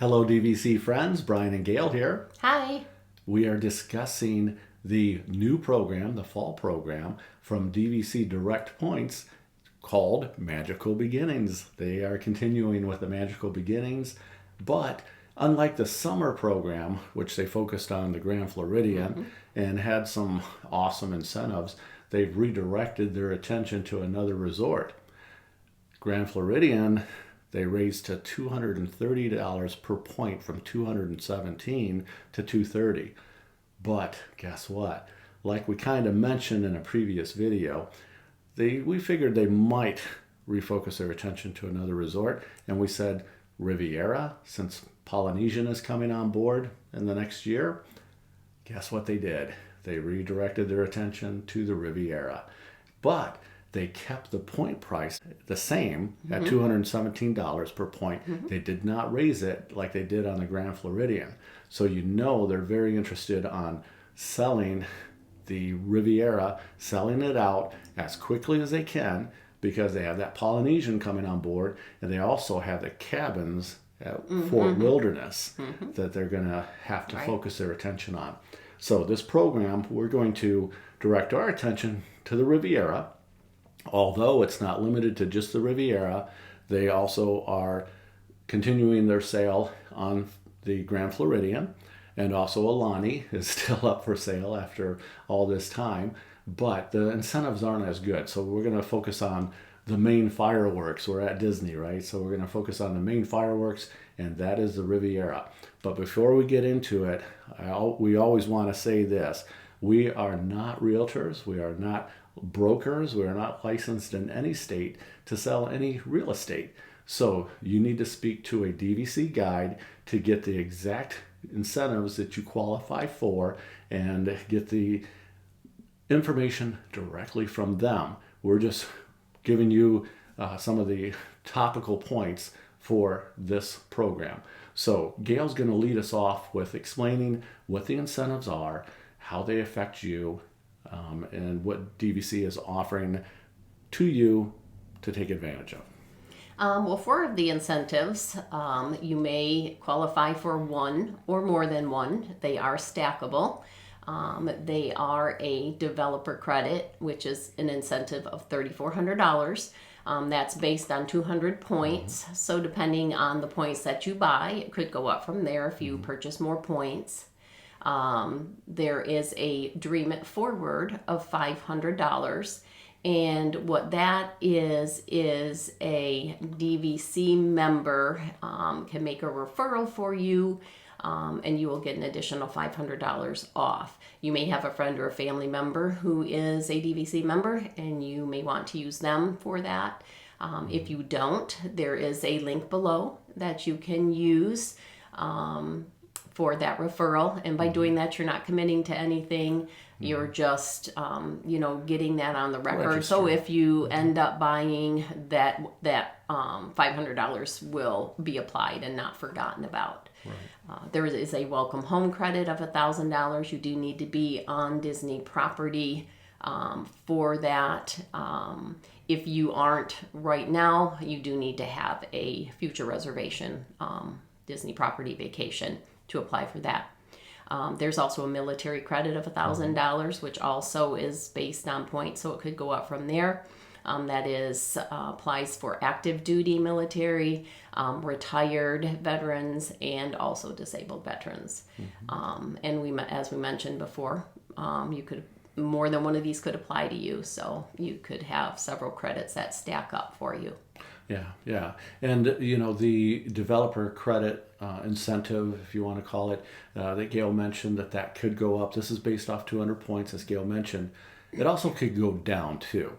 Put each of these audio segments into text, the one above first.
Hello, DVC friends. Brian and Gail here. Hi. We are discussing the new program, the fall program from DVC Direct Points called Magical Beginnings. They are continuing with the Magical Beginnings, but unlike the summer program, which they focused on the Grand Floridian and had some awesome incentives, they've redirected their attention to another resort. Grand Floridian, they raised to $230 per point from $217 to $230. But guess what? Like we kind of mentioned in a previous video, we figured they might refocus their attention to another resort, and we said Riviera, since Polynesian is coming on board in the next year. Guess what they did? They redirected their attention to the Riviera. But they kept the point price the same at $217 per point. They did not raise it like they did on the Grand Floridian. So you know they're very interested on selling the Riviera, selling it out as quickly as they can, because they have that Polynesian coming on board, and they also have the cabins at Fort Wilderness that they're going to have to focus their attention on. So this program, we're going to direct our attention to the Riviera. Although it's not limited to just the Riviera, they also are continuing their sale on the Grand Floridian, and also Alani is still up for sale after all this time, but the incentives aren't as good. So we're going to focus on the main fireworks. We're at Disney, right? So we're going to focus on the main fireworks, and that is the Riviera. But before we get into it, we always want to say this. We are not realtors. We are not brokers. We are not licensed in any state to sell any real estate. So you need to speak to a DVC guide to get the exact incentives that you qualify for and get the information directly from them. We're just giving you some of the topical points for this program. So Gail's going to lead us off with explaining what the incentives are, how they affect you, and what DVC is offering to you to take advantage of. Well, for the incentives, you may qualify for one or more than one. They are stackable. They are a developer credit, which is an incentive of $3,400. That's based on 200 points. So depending on the points that you buy, it could go up from there if you purchase more points. There is a Dream It Forward of $500. And what that is a DVC member can make a referral for you, and you will get an additional $500 off. You may have a friend or a family member who is a DVC member, and you may want to use them for that. If you don't, there is a link below that you can use for that referral, and by doing that, you're not committing to anything. You're just, getting that on the record. So if you end up buying that $500 will be applied and not forgotten about. Right. There is a welcome home credit of $1,000. You do need to be on Disney property for that. If you aren't right now, you do need to have a future reservation, Disney property vacation, to apply for that. There's also a military credit of $1,000, which also is based on points, so it could go up from there. That is applies for active duty military, retired veterans, and also disabled veterans. And as we mentioned before, you could more than one of these could apply to you, so you could have several credits that stack up for you. Yeah. And, the developer credit incentive, if you want to call it, that Gail mentioned that could go up. This is based off 200 points, as Gail mentioned. It also could go down, too,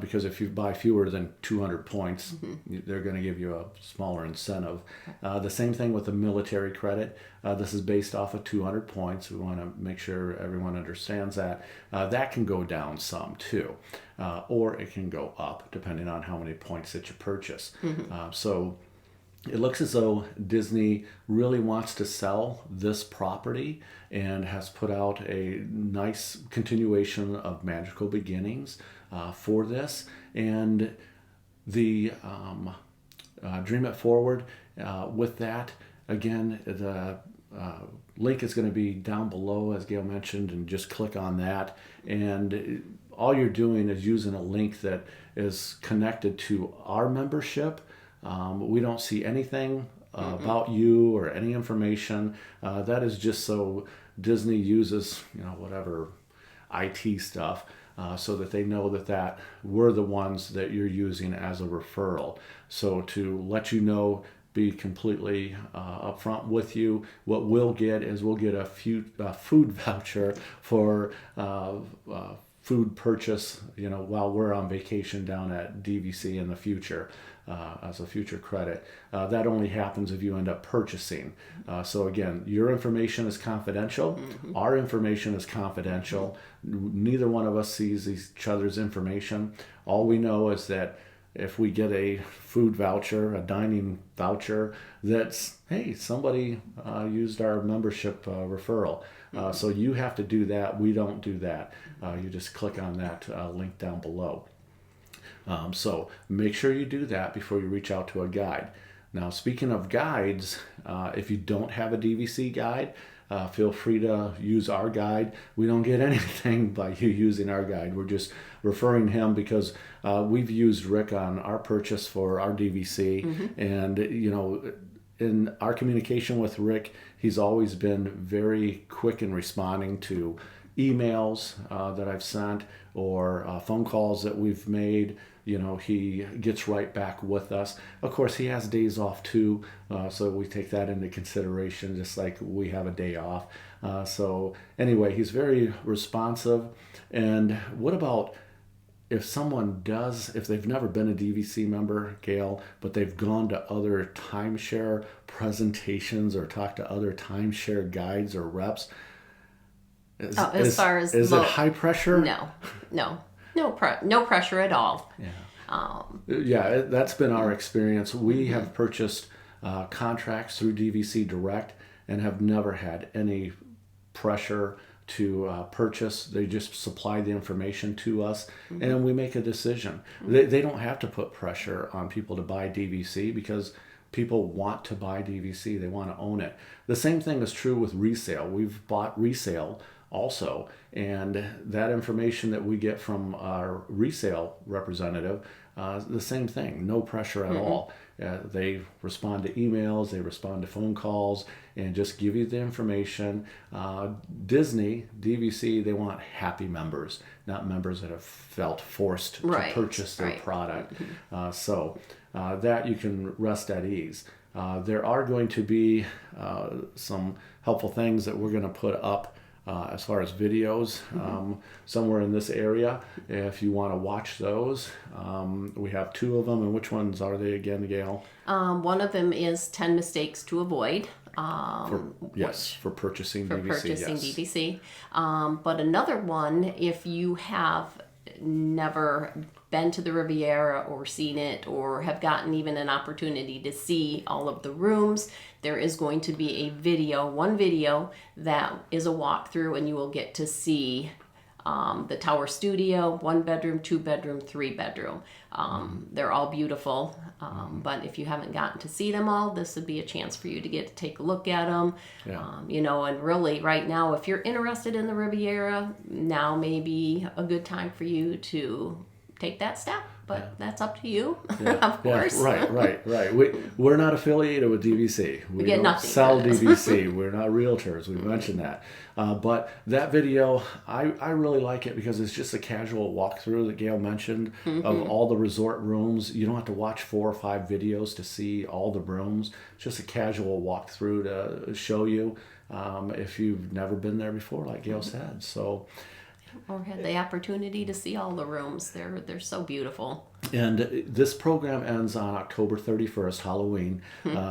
because if you buy fewer than 200 points, they're going to give you a smaller incentive. The same thing with the military credit. This is based off of 200 points. We want to make sure everyone understands that. That can go down some, too. Or it can go up, depending on how many points that you purchase. So it looks as though Disney really wants to sell this property and has put out a nice continuation of Magical Beginnings for this. And the Dream It Forward, with that, again, the link is going to be down below, as Gail mentioned, and just click on that. And all you're doing is using a link that is connected to our membership. We don't see anything about you or any information. That is just so Disney uses, whatever IT stuff, so that they know that we're the ones that you're using as a referral. So to let you know, be completely upfront with you, what we'll get is we'll get a food voucher for food purchase, while we're on vacation down at DVC in the future, as a future credit. That only happens if you end up purchasing. So again, your information is confidential. Our information is confidential. Neither one of us sees each other's information. All we know is that if we get a food voucher, a dining voucher, that's, hey, somebody used our membership referral. So you have to do that. We don't do that. You just click on that link down below. So make sure you do that before you reach out to a guide. Now, speaking of guides, if you don't have a DVC guide, feel free to use our guide. We don't get anything by you using our guide. We're just referring him because we've used Rick on our purchase for our DVC. And, in our communication with Rick, he's always been very quick in responding to emails that I've sent or phone calls that we've made. He gets right back with us. Of course, he has days off too, so we take that into consideration, just like we have a day off. So anyway, he's very responsive. And what about if they've never been a DVC member, Gail, but they've gone to other timeshare presentations or talked to other timeshare guides or reps? Is it high pressure? No pressure at all. Yeah, that's been our experience. We have purchased contracts through DVC Direct and have never had any pressure to purchase. They just supply the information to us and we make a decision. They don't have to put pressure on people to buy DVC because people want to buy DVC. They want to own it. The same thing is true with resale. We've bought resale also, and that information that we get from our resale representative, the same thing, no pressure at all. They respond to emails, they respond to phone calls, and just give you the information. Disney, DVC, they want happy members, not members that have felt forced to purchase their product. So that you can rest at ease. There are going to be some helpful things that we're going to put up as far as videos somewhere in this area. If you want to watch those, we have 2 of them. And which ones are they again, Gail? One of them is 10 mistakes to avoid. For purchasing DVC. But another one, if you have never been to the Riviera or seen it or have gotten even an opportunity to see all of the rooms, there is going to be one video that is a walkthrough, and you will get to see the Tower Studio, 1 bedroom, 2 bedroom, 3 bedroom. They're all beautiful, but if you haven't gotten to see them all, this would be a chance for you to get to take a look at them. And really right now, if you're interested in the Riviera, now may be a good time for you to take that step. But that's up to you, of course. Right. We're not affiliated with DVC. We get don't nothing sell DVC. We're not realtors. We mentioned that. But that video, I really like it because it's just a casual walkthrough that Gail mentioned of all the resort rooms. You don't have to watch 4 or 5 videos to see all the rooms. It's just a casual walkthrough to show you if you've never been there before, like Gail said. So. Or had the opportunity to see all the rooms. They're so beautiful. And this program ends on October 31st, Halloween.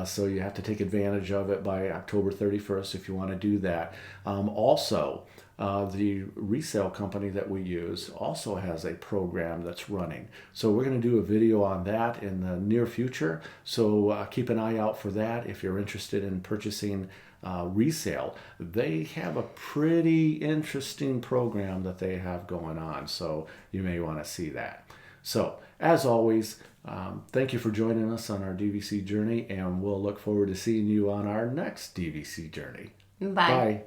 So you have to take advantage of it by October 31st if you want to do that. Also, the resale company that we use also has a program that's running. So we're going to do a video on that in the near future. So keep an eye out for that if you're interested in purchasing resale. They have a pretty interesting program that they have going on, so you may want to see that. So, as always, thank you for joining us on our DVC journey, and we'll look forward to seeing you on our next DVC journey. Bye. Bye.